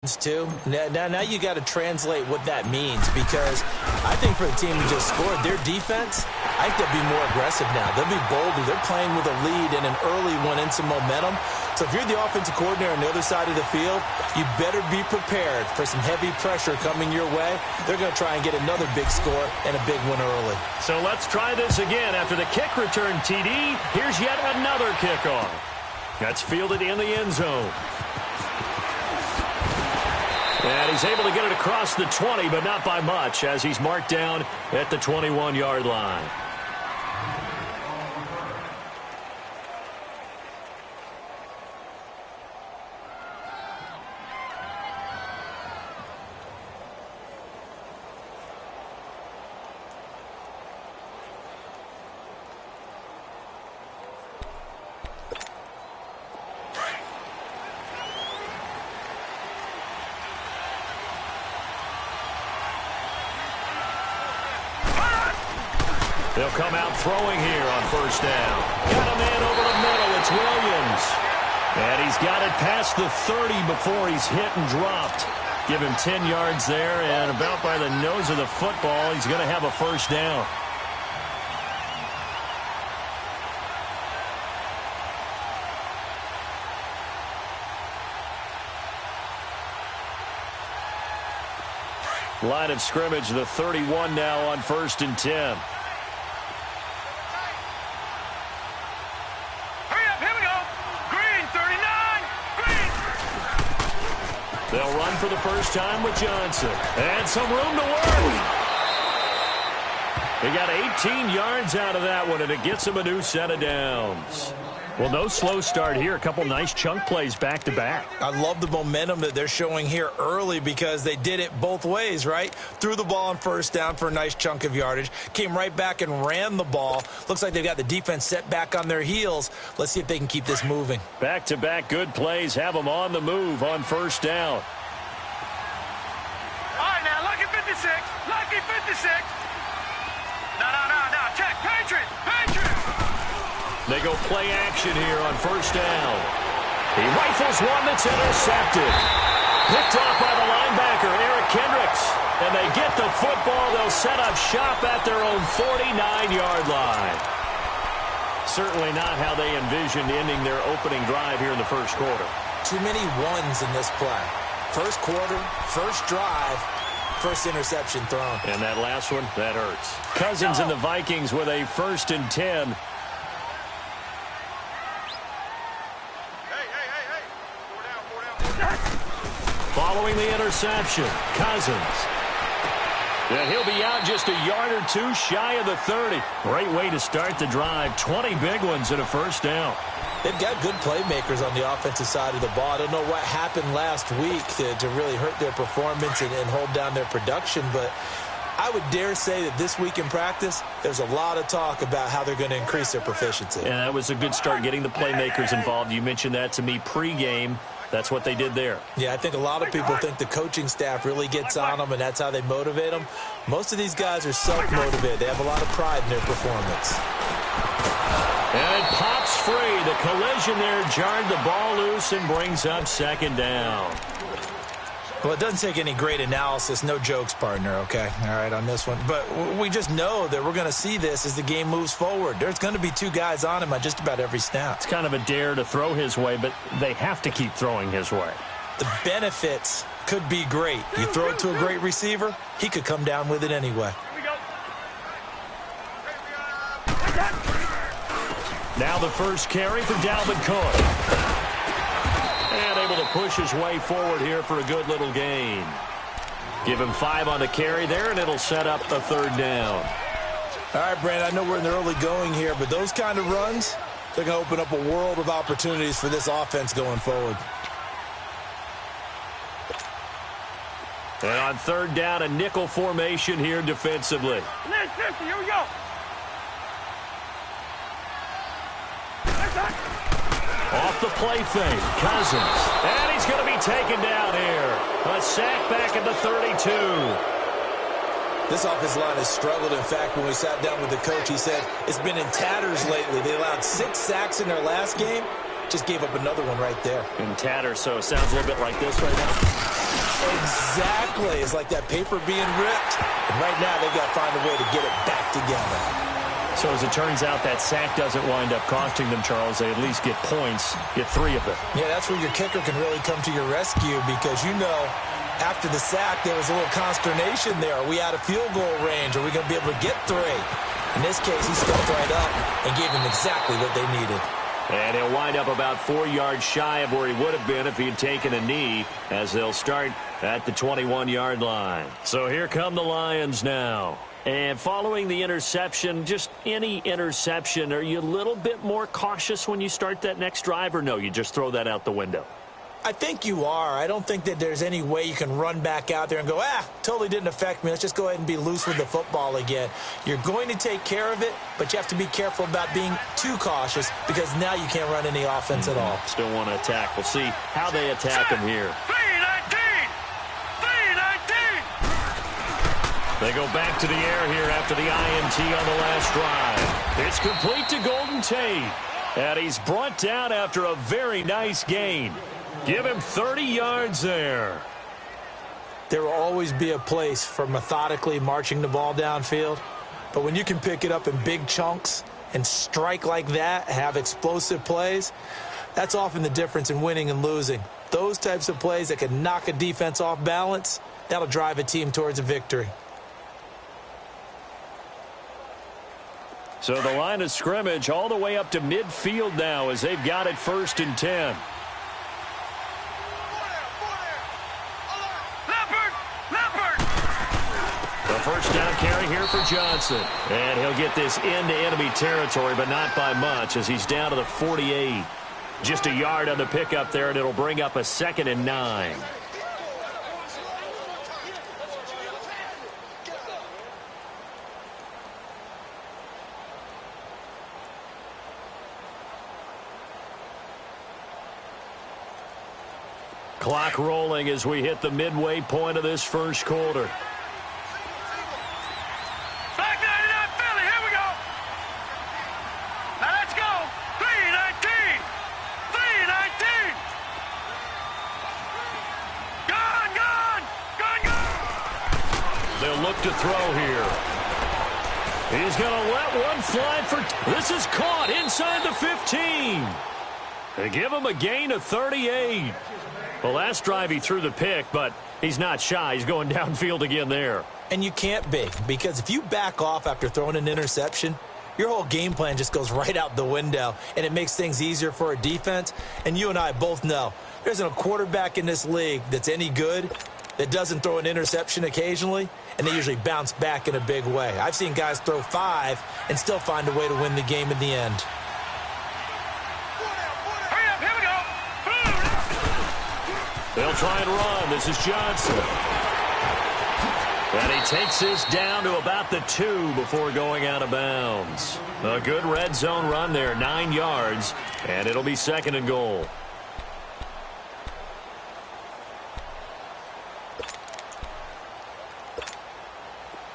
too. Now you got to translate what that means, because I think for the team who just scored, their defense, I think they'll be more aggressive now. They'll be bolder. They're playing with a lead and an early one and some momentum. So if you're the offensive coordinator on the other side of the field, you better be prepared for some heavy pressure coming your way. They're going to try and get another big score and a big one early. So let's try this again. After the kick return TD, here's yet another kickoff. That's fielded in the end zone. And he's able to get it across the 20, but not by much, as he's marked down at the 21-yard line. They'll come out throwing here on first down. Got a man over the middle. It's Williams. And he's got it past the 30 before he's hit and dropped. Give him 10 yards there, and about by the nose of the football, he's going to have a first down. Line of scrimmage, the 31 now on 1st and 10. They'll run for the first time with Johnson. And some room to work. They got 18 yards out of that one, and it gets them a new set of downs. Well, no slow start here. A couple nice chunk plays back-to-back. I love the momentum that they're showing here early, because they did it both ways, right? Threw the ball on first down for a nice chunk of yardage. Came right back and ran the ball. Looks like they've got the defense set back on their heels. Let's see if they can keep this moving. Back-to-back good plays have them on the move on first down. All right, now, lucky 56. Lucky 56. No. Check. Patriot. They go play action here on first down. He rifles one that's intercepted. Picked off by the linebacker, Eric Kendricks. And they get the football. They'll set up shop at their own 49-yard line. Certainly not how they envisioned ending their opening drive here in the first quarter. Too many ones in this play. First quarter, first drive, first interception thrown. And that last one, that hurts. Cousins and the Vikings with a 1st and 10. Following the interception, Cousins. And he'll be out just a yard or two shy of the 30. Great way to start the drive. 20 big ones and a first down. They've got good playmakers on the offensive side of the ball. I don't know what happened last week to really hurt their performance and hold down their production, but I would dare say that this week in practice, there's a lot of talk about how they're going to increase their proficiency. And that was a good start, getting the playmakers involved. You mentioned that to me pregame. That's what they did there. Yeah, I think a lot of people think the coaching staff really gets on them, and that's how they motivate them. Most of these guys are self-motivated. They have a lot of pride in their performance. And it pops free. The collision there jarred the ball loose and brings up second down. Well, it doesn't take any great analysis. No jokes, partner, okay? All right, on this one. But we just know that we're going to see this as the game moves forward. There's going to be two guys on him on just about every snap. It's kind of a dare to throw his way, but they have to keep throwing his way. The benefits could be great. You throw it to a great receiver, he could come down with it anyway. Now the first carry for Dalvin Cook. And able to push his way forward here for a good little gain. Give him 5 on the carry there, and it'll set up a third down. All right, Brandon, I know we're in the early going here, but those kind of runs, they're going to open up a world of opportunities for this offense going forward. And on third down, a nickel formation here defensively. Here we go. Off the play fake, Cousins. And he's going to be taken down here. A sack back at the 32. This offensive line has struggled. In fact, when we sat down with the coach, he said it's been in tatters lately. They allowed 6 sacks in their last game. Just gave up another one right there. In tatters, so it sounds a little bit like this right now. Exactly. It's like that paper being ripped. And right now, they've got to find a way to get it back together. So as it turns out, that sack doesn't wind up costing them, Charles. They at least get points, get 3 of them. Yeah, that's where your kicker can really come to your rescue because, you know, after the sack, there was a little consternation there. Are we out of field goal range? Are we going to be able to get 3? In this case, he stepped right up and gave them exactly what they needed. And he'll wind up about 4 yards shy of where he would have been if he had taken a knee, as they'll start at the 21-yard line. So here come the Lions now. And following the interception, just any interception, are you a little bit more cautious when you start that next drive, or no, you just throw that out the window? I think you are. I don't think that there's any way you can run back out there and go, totally didn't affect me. Let's just go ahead and be loose with the football again. You're going to take care of it, but you have to be careful about being too cautious because now you can't run any offense at all. Still want to attack. We'll see how they attack him here. 3-19! They go back to the air here after the INT on the last drive. It's complete to Golden Tate, and he's brought down after a very nice gain. Give him 30 yards there. There will always be a place for methodically marching the ball downfield, but when you can pick it up in big chunks and strike like that, have explosive plays, that's often the difference in winning and losing. Those types of plays that can knock a defense off balance, that'll drive a team towards a victory. So the line of scrimmage all the way up to midfield now as they've got it 1st and 10. First down carry here for Johnson. And he'll get this into enemy territory, but not by much as he's down to the 48. Just a yard on the pickup there, and it'll bring up a 2nd and 9. Clock rolling as we hit the midway point of this first quarter. Look to throw here. He's going to let one fly for... This is caught inside the 15. They give him a gain of 38. Well, last drive he threw the pick, but he's not shy. He's going downfield again there. And you can't be, because if you back off after throwing an interception, your whole game plan just goes right out the window, and it makes things easier for a defense. And you and I both know there isn't a quarterback in this league that's any good that doesn't throw an interception occasionally, and they usually bounce back in a big way. I've seen guys throw 5 and still find a way to win the game in the end. Hurry up, here we go. They'll try and run. This is Johnson. And he takes this down to about the 2 before going out of bounds. A good red zone run there, 9 yards, and it'll be 2nd and goal.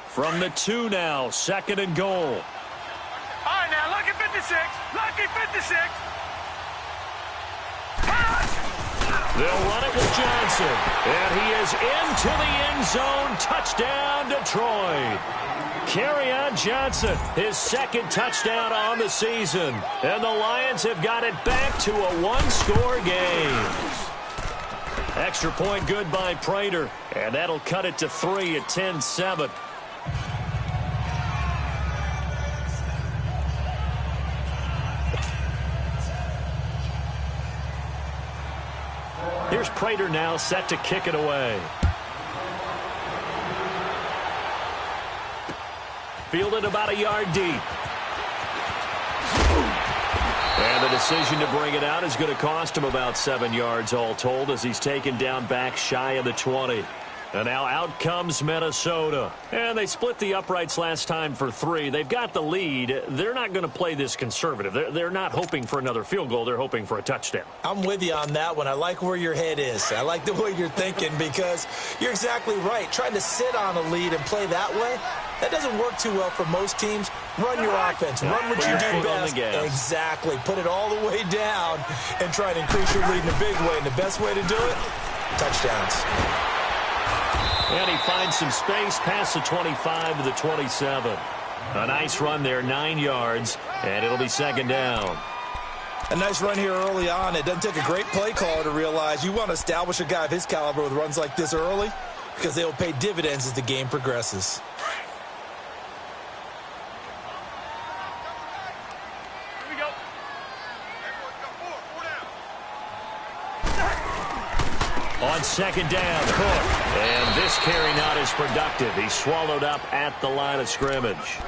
From the 2 now, 2nd and goal. All right, now, lucky 56. Lucky 56. They'll run it with Johnson. And he is into the end zone. Touchdown, Detroit. Kerryon Johnson, his 2nd touchdown on the season. And the Lions have got it back to a 1-score game. Extra point good by Prater. And that'll cut it to 3 at 10-7. Here's Prater now set to kick it away. Fielded about a yard deep. And the decision to bring it out is going to cost him about 7 yards all told as he's taken down back shy of the 20. And now out comes Minnesota. And they split the uprights last time for 3. They've got the lead. They're not going to play this conservative. They're not hoping for another field goal. They're hoping for a touchdown. I'm with you on that one. I like where your head is. I like the way you're thinking because you're exactly right. Trying to sit on a lead and play that way, that doesn't work too well for most teams. Run your offense. Run what you do best. Exactly. Put it all the way down and try to increase your lead in a big way. And the best way to do it, touchdowns. And And he finds some space past the 25 to the 27. A nice run there, 9 yards, and it'll be second down. A nice run here early on. It doesn't take a great play caller to realize you want to establish a guy of his caliber with runs like this early because they will pay dividends as the game progresses. Here we go. On second down, Cook. And this carry not as productive. He's swallowed up at the line of scrimmage.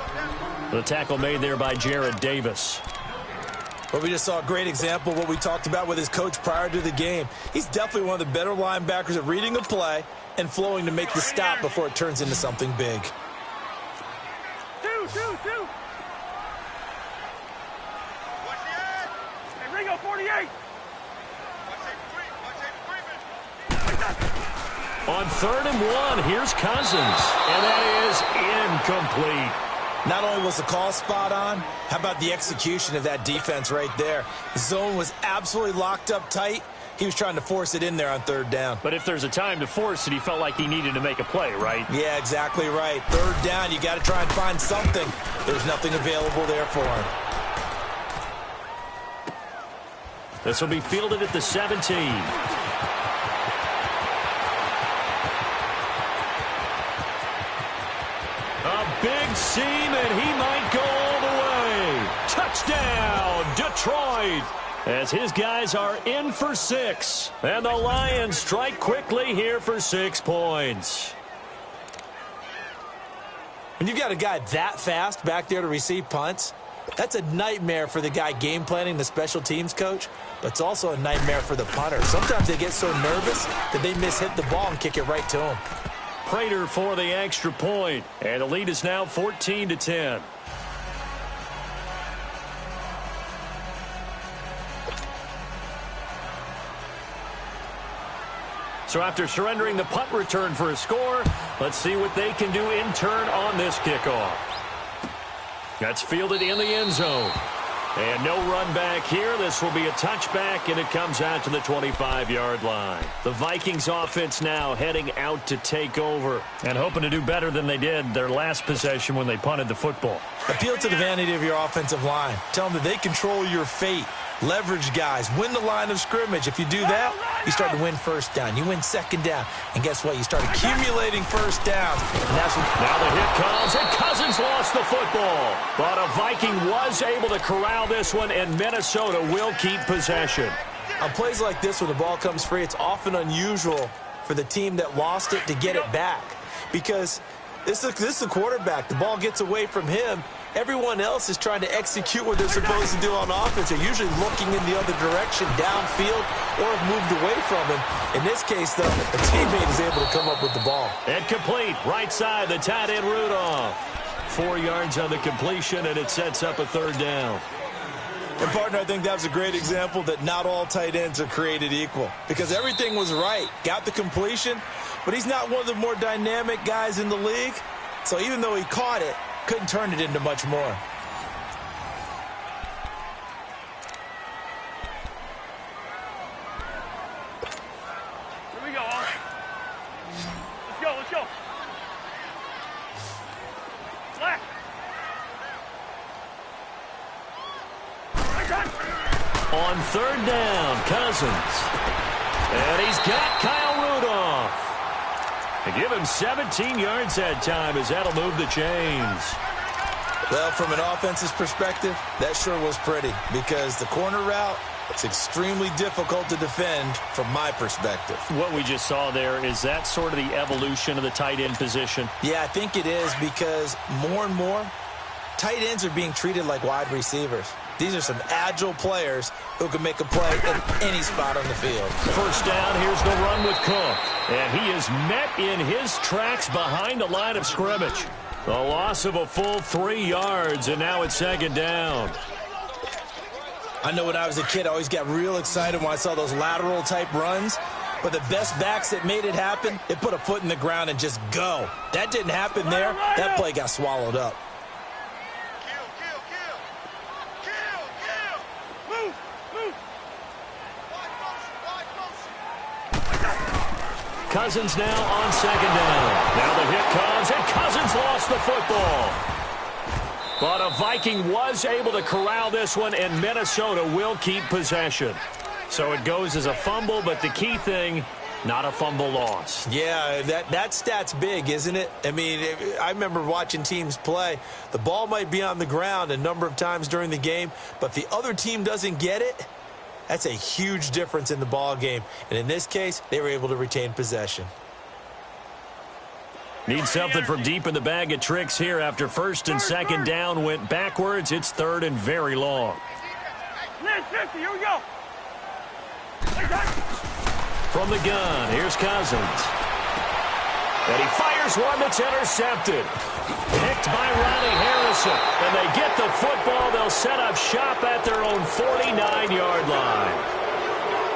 The tackle made there by Jared Davis. But we just saw a great example of what we talked about with his coach prior to the game. He's definitely one of the better linebackers at reading a play and flowing to make the stop before it turns into something big. Two. Hey, Ringo, 48. On 3rd and 1, here's Cousins. And that is incomplete. Not only was the call spot on, how about the execution of that defense right there? The zone was absolutely locked up tight. He was trying to force it in there on 3rd down. But if there's a time to force it, he felt like he needed to make a play, right? Yeah, exactly right. 3rd down, you got to try and find something. There's nothing available there for him. This will be fielded at the 17. Big seam, and he might go all the way. Touchdown, Detroit. As his guys are in for 6. And the Lions strike quickly here for 6 points. When you've got a guy that fast back there to receive punts, that's a nightmare for the guy game planning, the special teams coach, but it's also a nightmare for the punter. Sometimes they get so nervous that they miss-hit the ball and kick it right to him. Prater for the extra point, and the lead is now 14-10. So after surrendering the punt return for a score, let's see what they can do in turn on this kickoff. That's fielded in the end zone. And no run back here. This will be a touchback, and it comes out to the 25-yard line. The Vikings offense now heading out to take over and hoping to do better than they did their last possession when they punted the football. Appeal to the vanity of your offensive line. Tell them that they control your fate. Leverage guys. Win the line of scrimmage. If you do that, you start to win 1st down. You win 2nd down. And guess what? You start accumulating 1st downs. And that's what... Now the hit comes, and Cousins lost the football. But a Viking was able to corral this one, and Minnesota will keep possession. On plays like this, when the ball comes free, it's often unusual for the team that lost it to get it back. Because this is the quarterback. The ball gets away from him. Everyone else is trying to execute what they're supposed to do on offense. They're usually looking in the other direction, downfield, or have moved away from him. In this case, though, a teammate is able to come up with the ball. And complete, right side, the tight end Rudolph. 4 yards on the completion, and it sets up a 3rd down. And, partner, I think that was a great example that not all tight ends are created equal. Because everything was right. Got the completion, but he's not one of the more dynamic guys in the league. So even though he caught it, couldn't turn it into much more. Here we go, all right. Let's go. Left. On 3rd down, Cousins. And he's got Kyle Rudolph. And give him 17 yards that time, as that'll move the chains. Well, from an offense's perspective, that sure was pretty. Because the corner route, it's extremely difficult to defend from my perspective. What we just saw there, is that sort of the evolution of the tight end position? Yeah, I think it is, because more and more, tight ends are being treated like wide receivers. These are some agile players who can make a play in any spot on the field. 1st down, here's the run with Cook. And he is met in his tracks behind the line of scrimmage. A loss of a full 3 yards, and now it's 2nd down. I know when I was a kid, I always got real excited when I saw those lateral-type runs. But the best backs that made it happen, they put a foot in the ground and just go. That didn't happen there. That play got swallowed up. Cousins now on second down. Now the hit comes, and Cousins lost the football. But a Viking was able to corral this one, and Minnesota will keep possession. So it goes as a fumble, but the key thing, not a fumble loss. Yeah, that stat's big, isn't it? I mean, I remember watching teams play. The ball might be on the ground a number of times during the game, but if the other team doesn't get it, that's a huge difference in the ball game. And in this case, they were able to retain possession. Need something from deep in the bag of tricks here after first and second down went backwards. It's third and very long. Here we go. From the gun, here's Cousins. And he fires one that's intercepted. Picked by Ronnie Harrison. And they get the football. They'll set up shop at their own 49-yard line.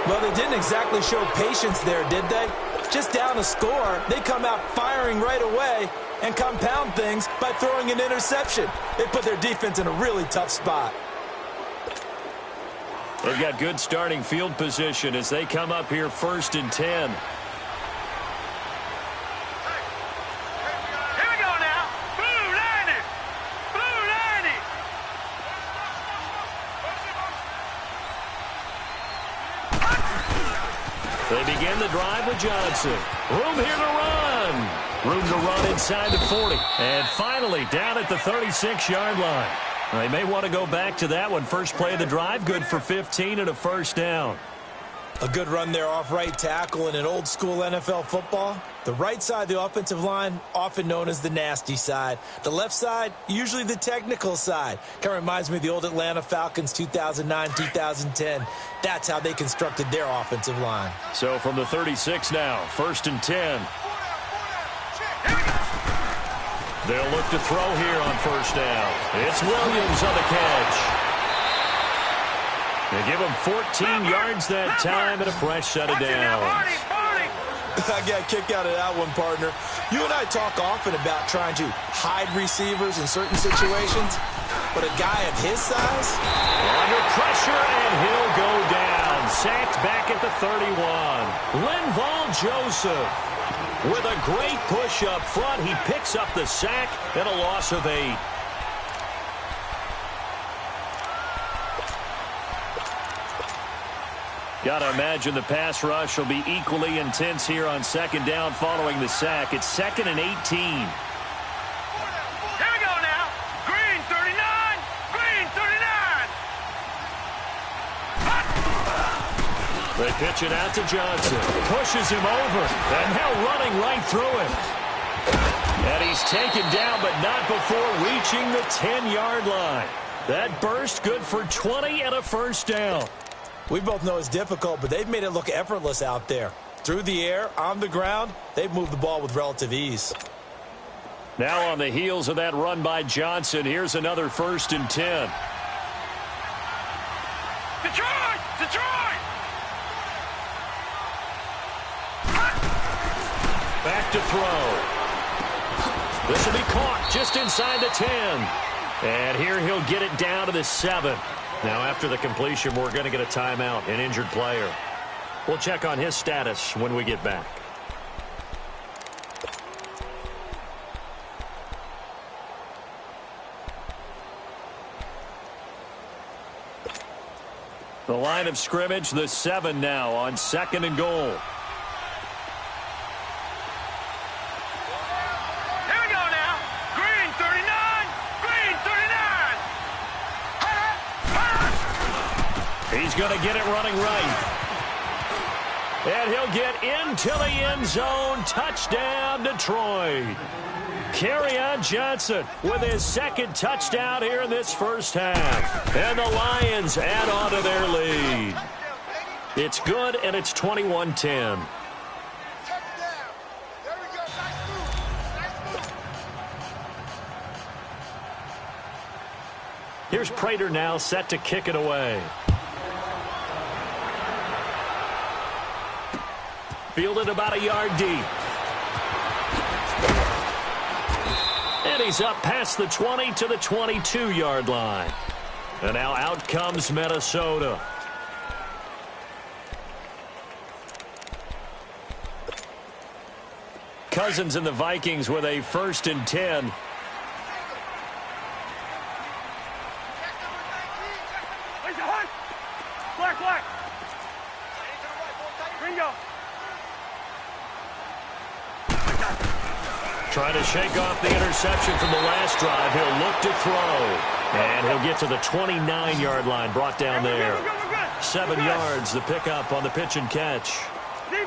Well, they didn't exactly show patience there, did they? Just down a score, they come out firing right away and compound things by throwing an interception. They put their defense in a really tough spot. They've got good starting field position as they come up here first and 10. Here we go now. Blue 90. Blue 90. They begin the drive with Johnson. Room here to run. Room to run inside the 40. And finally down at the 36-yard line. They may want to go back to that one. First play of the drive, good for 15 and a first down. A good run there off right tackle in an old-school NFL football. The right side of the offensive line, often known as the nasty side. The left side, usually the technical side. Kind of reminds me of the old Atlanta Falcons 2009-2010. That's how they constructed their offensive line. So from the 36 now, first and 10. They'll look to throw here on first down. It's Williams on the catch. They give him 14 yards that time and a fresh set of downs. I got a kick out of that one, partner. You and I talk often about trying to hide receivers in certain situations, but a guy of his size? Under pressure, and he'll go down. Sacked back at the 31. Linval Joseph. With a great push up front, he picks up the sack and a loss of 8. Got to imagine the pass rush will be equally intense here on second down following the sack. It's second and 18. Here we go now. Green 39. Green 39. They pitch it out to Johnson. Pushes him over. And now running right through him. And he's taken down, but not before reaching the 10-yard line. That burst good for 20 and a first down. We both know it's difficult, but they've made it look effortless out there. Through the air, on the ground, they've moved the ball with relative ease. Now on the heels of that run by Johnson, here's another first and 10. Detroit! Detroit! Back to throw. This will be caught just inside the 10. And here he'll get it down to the 7. Now after the completion, we're going to get a timeout, an injured player. We'll check on his status when we get back. The line of scrimmage, the 7 now on second and goal. Here we go now. Green 39. Green 39. He's going to get it running right. And he'll get into the end zone. Touchdown, Detroit. Kerryon Johnson with his second touchdown here in this first half. And the Lions add on to their lead. It's good, and it's 21-10. Here's Prater now set to kick it away. Fielded about a yard deep. And he's up past the 20 to the 22-yard line. And now out comes Minnesota. Cousins and the Vikings with a 1st and 10. Black. Bingo. Trying to shake off the interception from the last drive. He'll look to throw. And he'll get to the 29-yard line, brought down there. 7 yards, the pickup on the pitch and catch.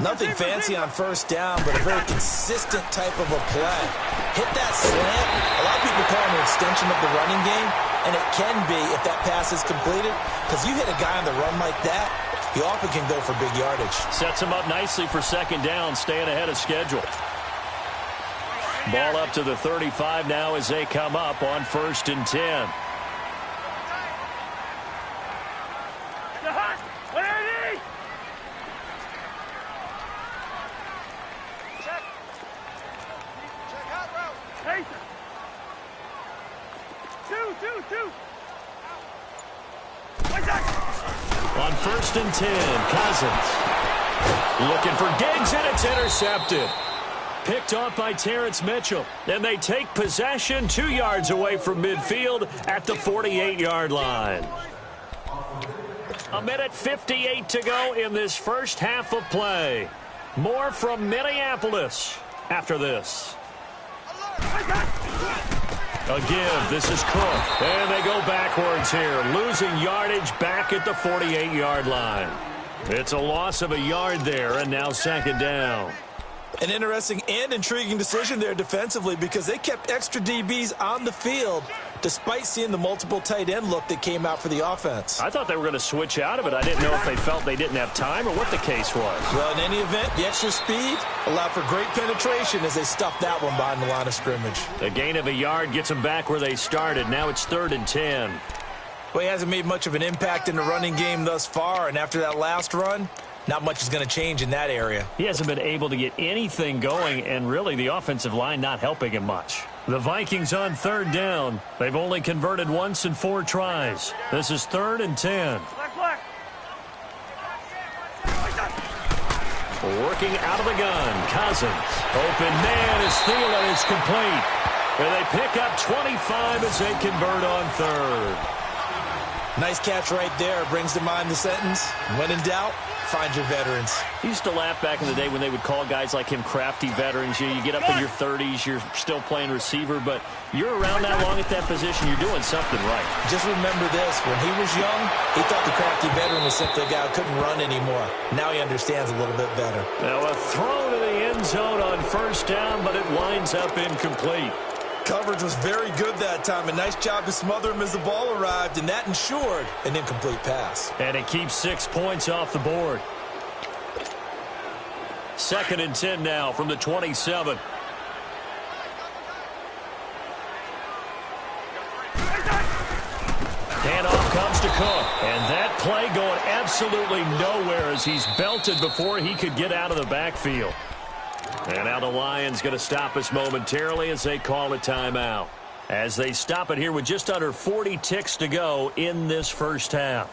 Nothing fancy on 1st down, but a very consistent type of a play. Hit that slant. A lot of people call it an extension of the running game, and it can be if that pass is completed, because you hit a guy on the run like that, he often can go for big yardage. Sets him up nicely for 2nd down, staying ahead of schedule. Ball up to the 35 now as they come up on 1st and 10. On 1st and 10, Cousins. Looking for Diggs, and it's intercepted. Picked off by Terrence Mitchell. And they take possession 2 yards away from midfield at the 48-yard line. 1:58 to go in this first half of play. More from Minneapolis after this. A give. This is Cook. And they go backwards here, losing yardage back at the 48-yard line. It's a loss of a yard there, and now 2nd down. An interesting and intriguing decision there defensively, because they kept extra DBs on the field despite seeing the multiple tight end look that came out for the offense. I thought they were going to switch out of it. I didn't know if they felt they didn't have time or what the case was. Well, in any event, the extra speed allowed for great penetration as they stuffed that one behind the line of scrimmage. A gain of a yard gets them back where they started. Now it's 3rd and 10. Well, he hasn't made much of an impact in the running game thus far, and after that last run, not much is going to change in that area. He hasn't been able to get anything going, and really the offensive line not helping him much. The Vikings on 3rd down. They've only converted once in 4 tries. This is 3rd and 10. Working out of the gun, Cousins. Open man as Thielen is complete. And they pick up 25 as they convert on 3rd. Nice catch right there. Brings to mind the sentence, when in doubt, find your veterans. I used to laugh back in the day when they would call guys like him crafty veterans. You get up in your 30s, you're still playing receiver, but you're around that long at that position, you're doing something right. Just remember this, when he was young, he thought the crafty veteran was simply a guy who couldn't run anymore. Now he understands a little bit better. Now a throw to the end zone on 1st down, but it winds up incomplete. Coverage was very good that time. A nice job to smother him as the ball arrived, and that ensured an incomplete pass. And it keeps 6 points off the board. 2nd and 10 now from the 27. Handoff comes to Cook. And that play going absolutely nowhere as he's belted before he could get out of the backfield. And now the Lions going to stop us momentarily as they call a timeout. As they stop it here with just under 40 ticks to go in this first half.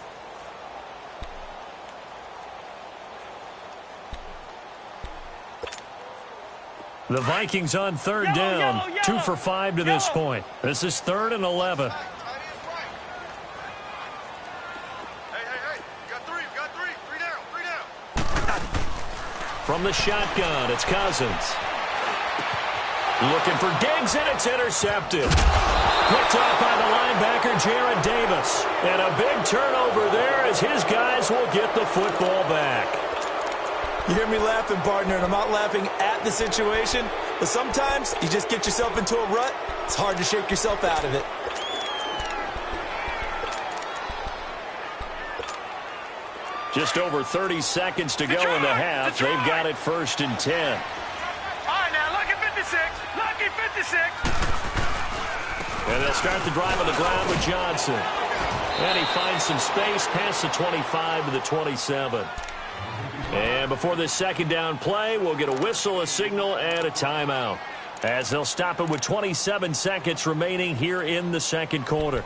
The Vikings on 3rd down. 2 for 5 to this point. This is 3rd and 11. Hey, you got three. Three down. From the shotgun, it's Cousins. Looking for Diggs, and it's intercepted. Picked off by the linebacker, Jared Davis. And a big turnover there as his guys will get the football back. You hear me laughing, partner, and I'm not laughing at the situation, but sometimes you just get yourself into a rut. It's hard to shake yourself out of it. Just over 30 seconds to go in the half. They've got it 1st and 10. All right, now, lucky 56. Lucky 56. And they'll start the drive on the ground with Johnson. And he finds some space past the 25 to the 27. And before this 2nd down play, we'll get a whistle, a signal, and a timeout. As they'll stop it with 27 seconds remaining here in the 2nd quarter.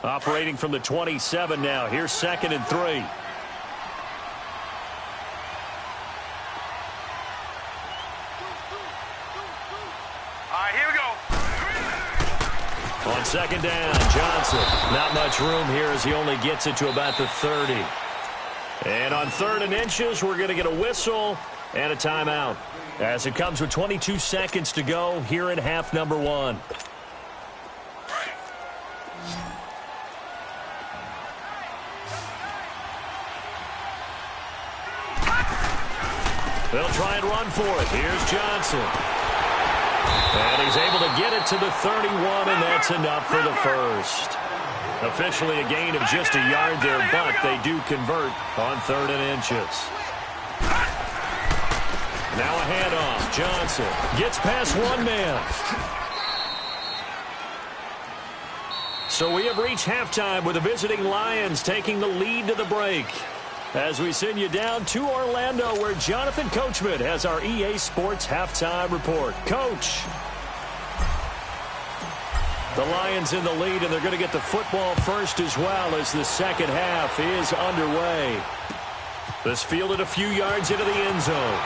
Operating from the 27 now. Here's 2nd and 3. All right, here we go. On 2nd down, Johnson. Not much room here as he only gets it to about the 30. And on 3rd and inches, we're going to get a whistle and a timeout, as it comes with 22 seconds to go here in half number 1. They'll try and run for it. Here's Johnson. And he's able to get it to the 31, and that's enough for the first. Officially a gain of just a yard there, but they do convert on 3rd and inches. Now a handoff. Johnson gets past one man. So we have reached halftime with the visiting Lions taking the lead to the break. As we send you down to Orlando, where Jonathan Coachman has our EA Sports halftime report. Coach. The Lions in the lead, and they're going to get the football first as well as the second half is underway. This fielded a few yards into the end zone.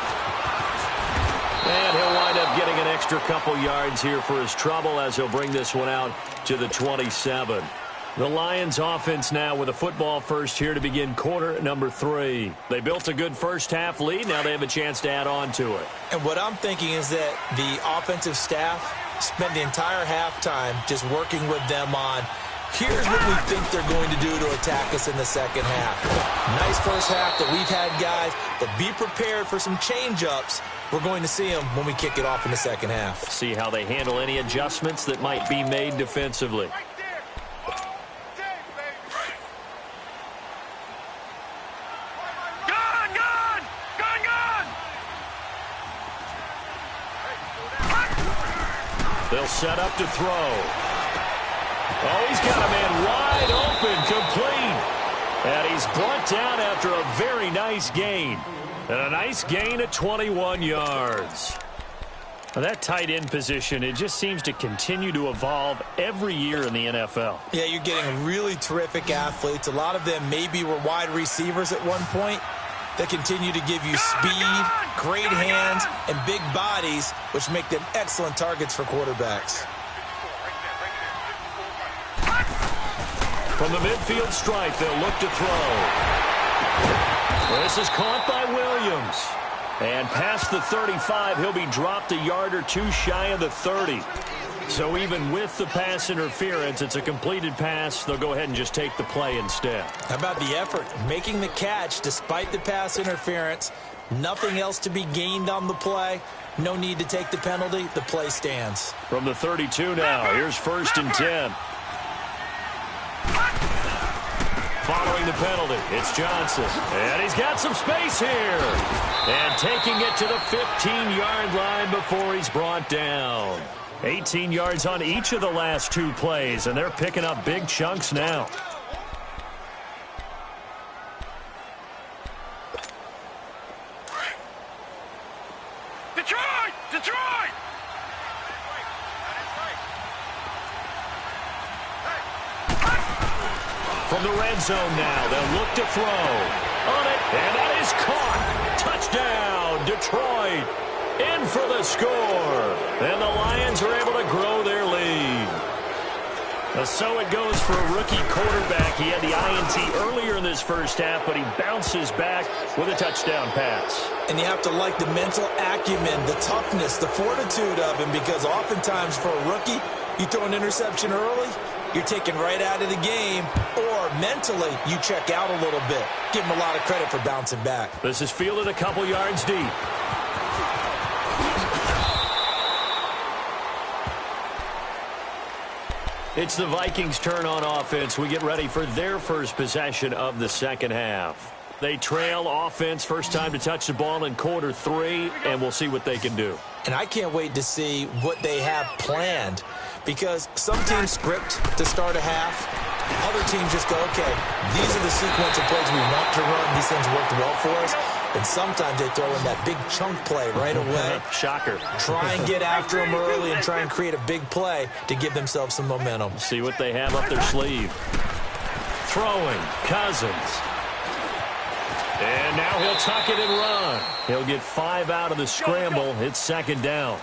And he'll wind up getting an extra couple yards here for his trouble as he'll bring this one out to the 27. The Lions offense now with a football first here to begin quarter number 3. They built a good first half lead. Now they have a chance to add on to it. And what I'm thinking is that the offensive staff spent the entire halftime just working with them on, here's what we think they're going to do to attack us in the second half. Nice first half that we've had, guys, but be prepared for some change-ups. We're going to see them when we kick it off in the second half. See how they handle any adjustments that might be made defensively. They'll set up to throw. Oh, he's got a man wide open, complete. And he's brought down after a very nice gain. And a nice gain of 21 yards. Now, that tight end position, it just seems to continue to evolve every year in the NFL. Yeah, you're getting really terrific athletes. A lot of them maybe were wide receivers at one point. They continue to give you speed, great hands, and big bodies, which make them excellent targets for quarterbacks. From the midfield stripe, they'll look to throw. This is caught by Williams. And past the 35, he'll be dropped a yard or two shy of the 30. So even with the pass interference, it's a completed pass. They'll go ahead and just take the play instead. How about the effort? Making the catch despite the pass interference. Nothing else to be gained on the play. No need to take the penalty. The play stands. From the 32 now, here's 1st and 10. Following the penalty, it's Johnson. And he's got some space here. And taking it to the 15-yard line before he's brought down. 18 yards on each of the last 2 plays, and they're picking up big chunks now. Detroit! Detroit! From the red zone now, they'll look to throw. On it, and that is caught. Touchdown, Detroit. In for the score. And the Lions are able to grow their lead. So it goes for a rookie quarterback. He had the INT earlier in this first half, but he bounces back with a touchdown pass. And you have to like the mental acumen, the toughness, the fortitude of him, because oftentimes for a rookie, you throw an interception early, you're taken right out of the game, or mentally you check out a little bit. Give him a lot of credit for bouncing back. This is fielded a couple yards deep. It's the Vikings' turn on offense. We get ready for their first possession of the second half. They trail offense, first time to touch the ball in quarter 3, and we'll see what they can do. And I can't wait to see what they have planned, because some teams script to start a half. Other teams just go, okay, these are the sequence of plays we want to run. These things worked well for us. And sometimes they throw in that big chunk play right away. Shocker. Try and get after them early and try and create a big play to give themselves some momentum. See what they have up their sleeve. Throwing, Cousins. And now he'll tuck it and run. He'll get 5 out of the scramble. It's second down.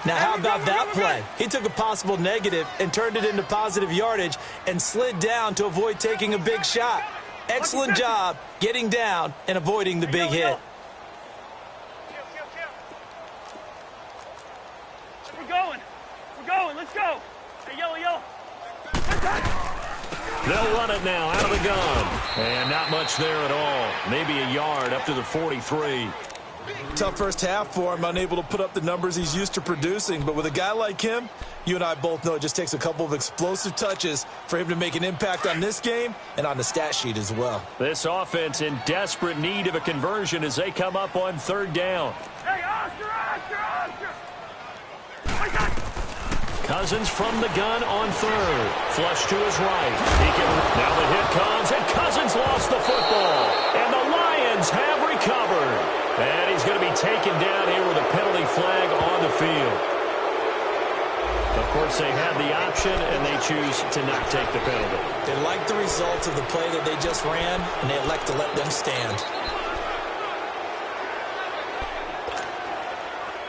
Now, how about that play? He took a possible negative and turned it into positive yardage and slid down to avoid taking a big shot. Excellent job getting down and avoiding the big hit. We're going, let's go. Hey, yellow. They'll run it now out of the gun. And not much there at all. Maybe a yard up to the 43. Tough first half for him, unable to put up the numbers he's used to producing. But with a guy like him, you and I both know it just takes a couple of explosive touches for him to make an impact on this game and on the stat sheet as well. This offense in desperate need of a conversion as they come up on third down. Hey, Oscar! Cousins from the gun on third. Flush to his right. Now the hit comes, and Cousins lost the football. And the Lions have recovered. And he's going to be taken down here with a penalty flag on the field. Of course, they had the option, and they choose to not take the penalty. They like the results of the play that they just ran, and they elect to let them stand.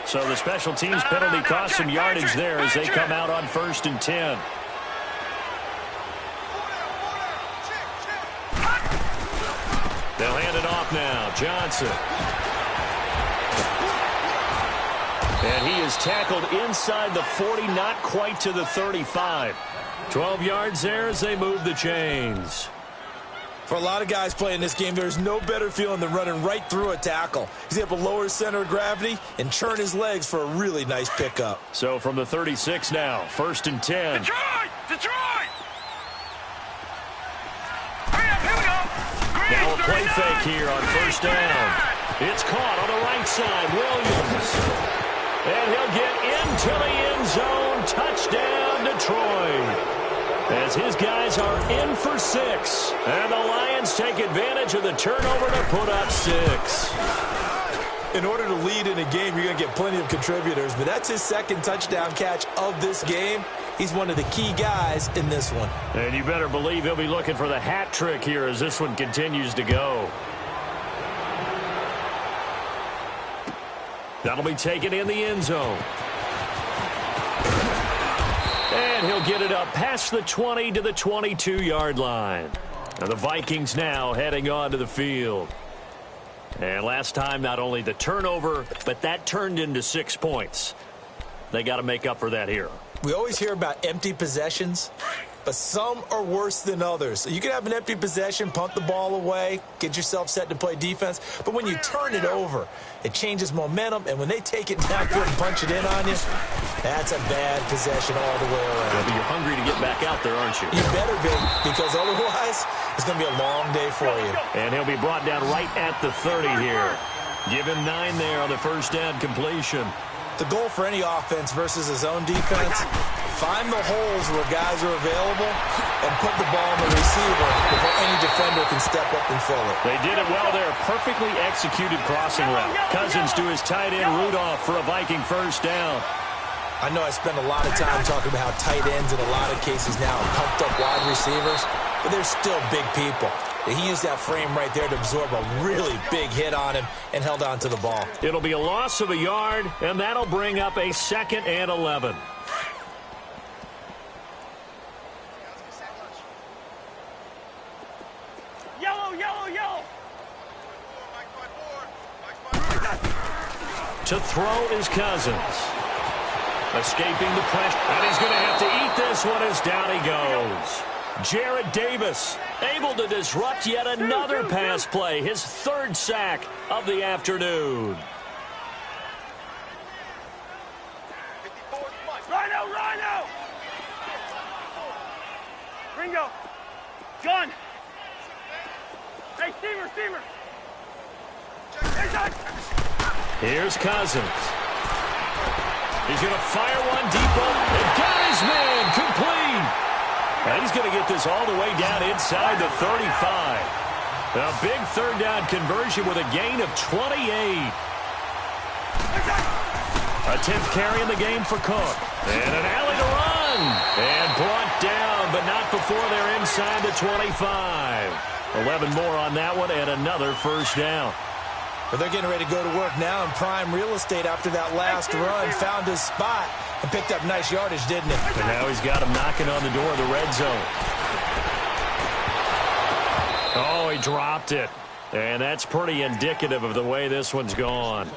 So the special teams penalty cost some yardage there as they come out on 1st and 10. They'll hand it off now. Johnson. And he is tackled inside the 40, not quite to the 35. 12 yards there as they move the chains. For a lot of guys playing this game, there's no better feeling than running right through a tackle. He's able to lower his center of gravity and churn his legs for a really nice pickup. So from the 36 now, 1st and 10. Detroit! Here we go. Now a play fake here on 1st down. It's caught on the right side. Williams. And he'll get into the end zone. Touchdown, Detroit. As his guys are in for 6. And the Lions take advantage of the turnover to put up 6. In order to lead in a game, you're going to get plenty of contributors, but that's his second touchdown catch of this game. He's one of the key guys in this one. And you better believe he'll be looking for the hat trick here as this one continues to go. That'll be taken in the end zone. And he'll get it up past the 20 to the 22-yard line. Now the Vikings now heading onto the field. And last time, not only the turnover, but that turned into 6 points. They got to make up for that here. We always hear about empty possessions, but some are worse than others. You can have an empty possession, punt the ball away, get yourself set to play defense, but when you turn it over, it changes momentum, and when they take it downfield and punch it in on you, that's a bad possession all the way around. Yeah, but you're hungry to get back out there, aren't you? You better be, because otherwise it's going to be a long day for you. And he'll be brought down right at the 30 here. Give him 9 there on the 1st down completion. The goal for any offense versus his own defense, find the holes where guys are available and put the ball on the receiver before any defender can step up and fill it. They did it well there. Perfectly executed crossing route. Cousins to his tight end, Rudolph, for a Viking 1st down. I know I spend a lot of time talking about how tight ends in a lot of cases now are pumped up wide receivers, but they're still big people. He used that frame right there to absorb a really big hit on him and held on to the ball. It'll be a loss of a yard, and that'll bring up a 2nd and 11. Yellow. To throw is Cousins. Escaping the pressure, and he's going to have to eat this one as down he goes. Jarrett Davis able to disrupt yet another pass play, his 3rd sack of the afternoon. Rhino! Ringo! Gun! Hey, steamer! Here's Cousins. He's going to fire one deep and got his man complete. And he's going to get this all the way down inside the 35. A big third down conversion with a gain of 28. A 10th carry in the game for Cook. And an alley to run. And brought down, but not before they're inside the 25. 11 more on that one and another first down. But they're getting ready to go to work now in prime real estate after that last run. Found his spot and picked up nice yardage, didn't he? And now he's got him knocking on the door of the red zone. Oh, he dropped it. And that's pretty indicative of the way this one's gone.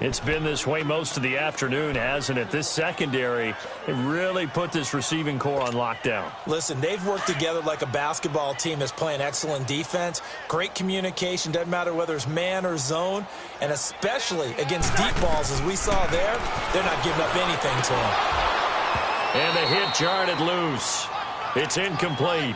It's been this way most of the afternoon, hasn't it? This secondary, it really put this receiving core on lockdown. Listen, they've worked together like a basketball team that's playing excellent defense. Great communication, doesn't matter whether it's man or zone. And especially against deep balls, as we saw there, they're not giving up anything to them. And the hit jarred it loose. It's incomplete.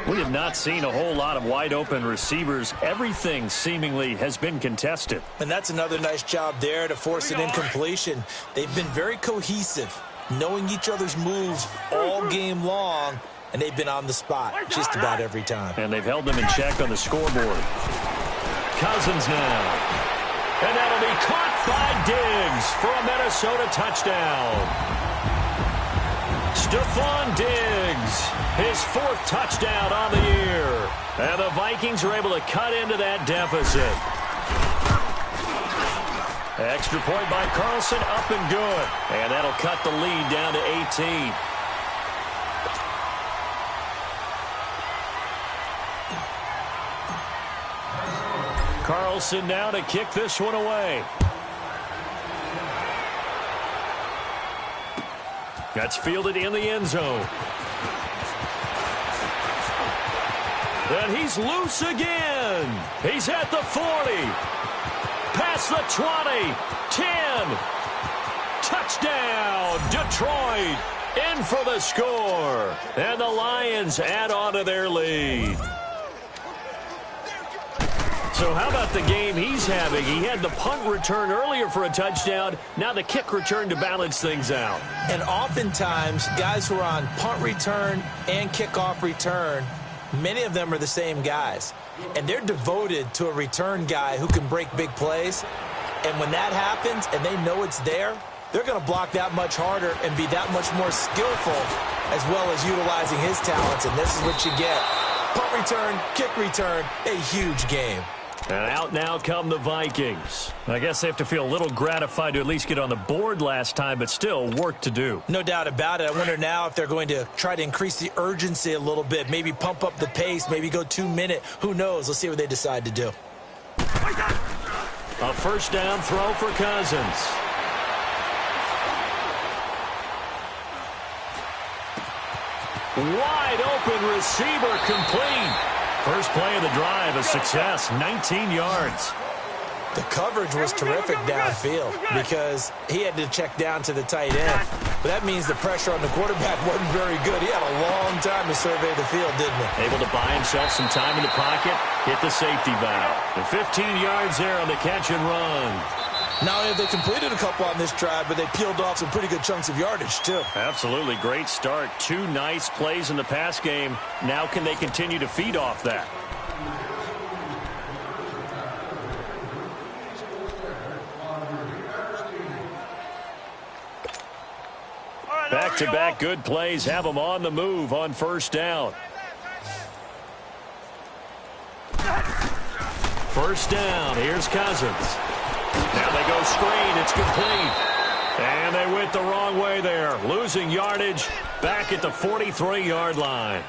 We have not seen a whole lot of wide-open receivers. Everything seemingly has been contested. And that's another nice job there to force an incompletion. They've been very cohesive, knowing each other's moves all game long, and they've been on the spot just about every time. And they've held them in check on the scoreboard. Cousins now. And that'll be caught by Diggs for a Minnesota touchdown. Stephon Diggs, his 4th touchdown on the year. And the Vikings are able to cut into that deficit. Extra point by Carlson, up and good. And that'll cut the lead down to 18. Carlson now to kick this one away. That's fielded in the end zone. And he's loose again. He's at the 40. Past the 20. 10. Touchdown, Detroit. In for the score. And the Lions add on to their lead. So how about the game he's having? He had the punt return earlier for a touchdown. Now the kick return to balance things out. And oftentimes, guys who are on punt return and kickoff return, many of them are the same guys. And they're devoted to a return guy who can break big plays. And when that happens and they know it's there, they're going to block that much harder and be that much more skillful, as well as utilizing his talents. And this is what you get. Punt return, kick return, a huge game. And out now come the Vikings. I guess they have to feel a little gratified to at least get on the board last time, but still work to do. No doubt about it. I wonder now if they're going to try to increase the urgency a little bit, maybe pump up the pace, maybe go 2-minute. Who knows? Let's see what they decide to do. A first down throw for Cousins. Wide open receiver complete. First play of the drive, a success, 19 yards. The coverage was terrific downfield because he had to check down to the tight end. But that means the pressure on the quarterback wasn't very good. He had a long time to survey the field, didn't he? Able to buy himself some time in the pocket, hit the safety valve. And 15 yards there on the catch and run. Not only have they completed a couple on this drive, but they peeled off some pretty good chunks of yardage, too. Absolutely. Great start. 2 nice plays in the pass game. Now can they continue to feed off that? Back-to-back good plays have them on the move on first down. First down. Here's Cousins. Now they go screen. It's complete. And they went the wrong way there. Losing yardage back at the 43-yard line.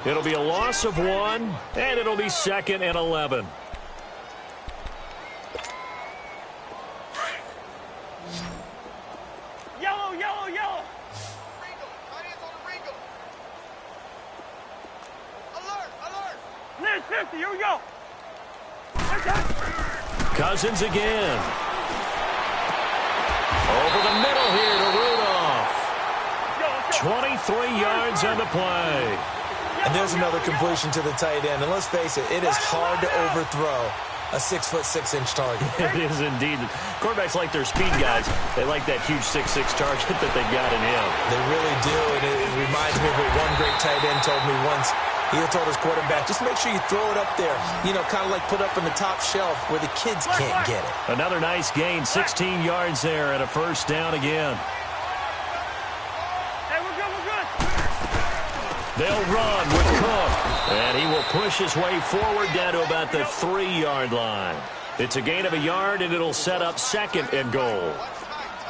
It'll be a loss of 1, and it'll be 2nd and 11. Yellow, yellow, yellow. Alert, alert. Near 50, here we go. Cousins again. Over the middle here to Rudolph. 23 yards on the play. And there's another completion to the tight end. And let's face it, it is hard to overthrow a 6'6" target. It is indeed. Quarterbacks like their speed guys. They like that huge 6'6" target that they got in him. They really do. And it reminds me of what one great tight end told me once. He told his quarterback, just make sure you throw it up there. You know, kind of like put up on the top shelf where the kids can't get it. Another nice gain, 16 yards there and a first down again. Hey, we're good. They'll run with Cook. And he will push his way forward down to about the 3-yard line. It's a gain of a yard, and it'll set up second and goal.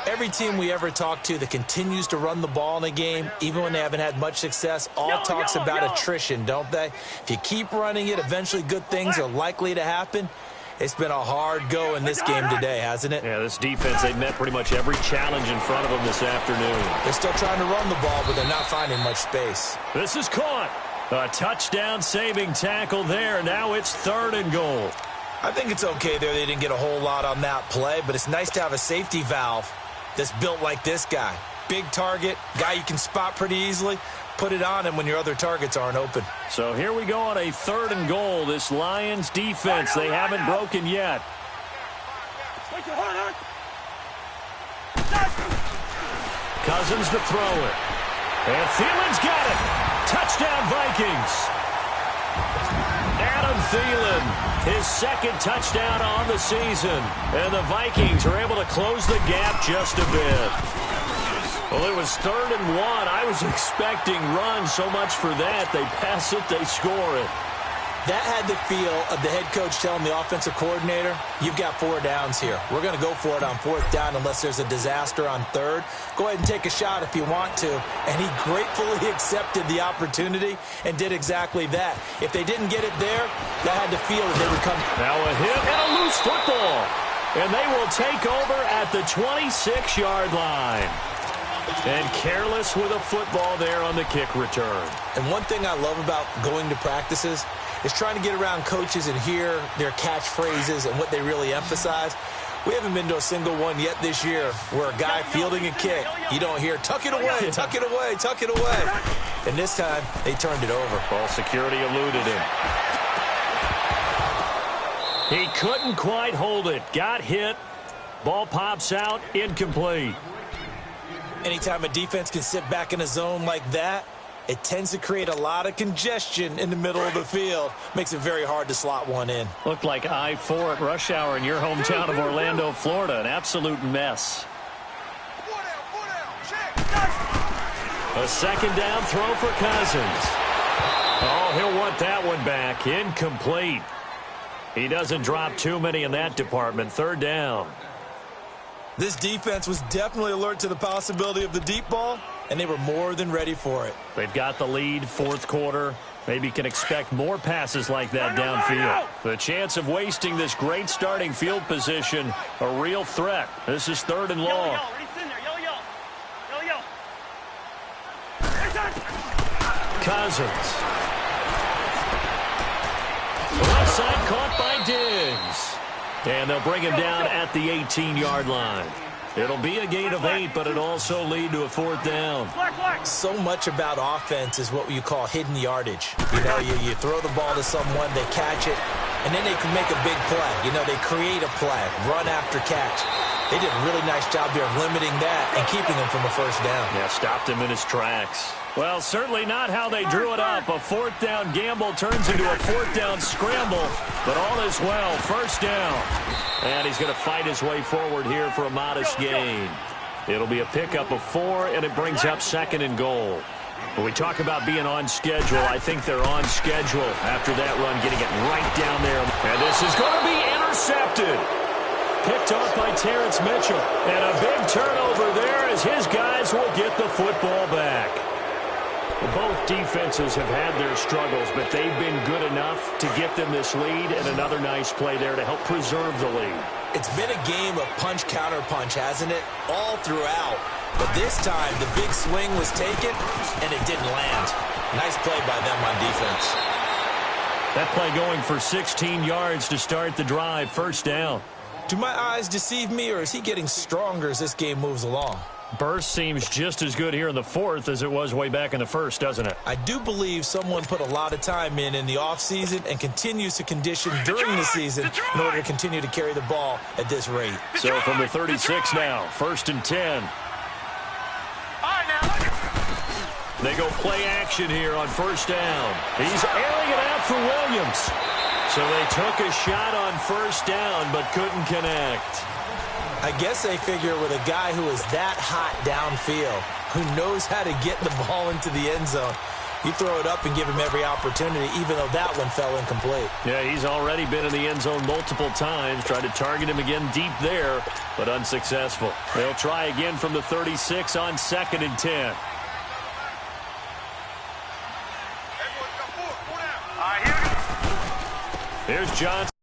Every team we ever talk to that continues to run the ball in a game, even when they haven't had much success, all talks about attrition, don't they? If you keep running it, eventually good things are likely to happen. It's been a hard go in this game today, hasn't it? Yeah, this defense, they've met pretty much every challenge in front of them this afternoon. They're still trying to run the ball, but they're not finding much space. This is caught. A touchdown-saving tackle there. Now it's 3rd and goal. I think it's okay there. They didn't get a whole lot on that play, but it's nice to have a safety valve that's built like this guy. Big target, guy you can spot pretty easily. Put it on him when your other targets aren't open. So here we go on a 3rd and goal. This Lions defense, they haven't broken yet. Cousins to throw it. And Thielen's got it. Touchdown, Vikings. Adam Thielen, his 2nd touchdown on the season. And the Vikings are able to close the gap just a bit. Well, it was 3rd and 1. I was expecting run, so much for that. They pass it, they score it. That had the feel of the head coach telling the offensive coordinator, you've got 4 downs here. We're going to go for it on 4th down unless there's a disaster on 3rd. Go ahead and take a shot if you want to. And he gratefully accepted the opportunity and did exactly that. If they didn't get it there, that had the feel that they would come. Now a hit and a loose football. And they will take over at the 26-yard line. And careless with a football there on the kick return. And one thing I love about going to practices is trying to get around coaches and hear their catchphrases and what they really emphasize. We haven't been to a single one yet this year where a guy fielding a kick, you don't hear, tuck it away, tuck it away, tuck it away. And this time, they turned it over. Ball security eluded him. He couldn't quite hold it. Got hit. Ball pops out. Incomplete. Anytime a defense can sit back in a zone like that, it tends to create a lot of congestion in the middle of the field. Makes it very hard to slot one in. Looked like I-4 at rush hour in your hometown of Orlando, Florida. An absolute mess. A 2nd down throw for Cousins. Oh, he'll want that one back. Incomplete. He doesn't drop too many in that department. 3rd down. This defense was definitely alert to the possibility of the deep ball, and they were more than ready for it. They've got the lead, 4th quarter. Maybe can expect more passes like that downfield. The chance of wasting this great starting field position, a real threat. This is 3rd and long. Cousins. Left side caught by Diggs. And they'll bring him down at the 18-yard line. It'll be a gain of 8, but it'll also lead to a 4th down. So much about offense is what you call hidden yardage. You know, you throw the ball to someone, they catch it, and then they can make a big play. You know, they create a play, run after catch. They did a really nice job here of limiting that and keeping him from a 1st down. Yeah, stopped him in his tracks. Well, certainly not how they drew it up. A 4th down gamble turns into a 4th down scramble, but all is well. 1st down. And he's going to fight his way forward here for a modest gain. It'll be a pickup of 4, and it brings up 2nd and goal. When we talk about being on schedule, I think they're on schedule after that run, getting it right down there. And this is going to be intercepted. Picked off by Terrence Mitchell. And a big turnover there as his guys will get the football back. Both defenses have had their struggles, but they've been good enough to get them this lead, and another nice play there to help preserve the lead. It's been a game of punch-counter-punch, hasn't it? All throughout. But this time, the big swing was taken, and it didn't land. Nice play by them on defense. That play going for 16 yards to start the drive. 1st down. Do my eyes deceive me, or is he getting stronger as this game moves along? Burst seems just as good here in the 4th as it was way back in the 1st, doesn't it? I do believe someone put a lot of time in the offseason and continues to condition during the season in order to continue to carry the ball at this rate. So from the 36 now, 1st and 10. They go play action here on first down. He's airing it out for Williams. So they took a shot on first down but couldn't connect. I guess they figure with a guy who is that hot downfield, who knows how to get the ball into the end zone, you throw it up and give him every opportunity, even though that one fell incomplete. Yeah, he's already been in the end zone multiple times. Tried to target him again deep there, but unsuccessful. They'll try again from the 36 on 2nd and 10. All right, here we go. Here's Johnson.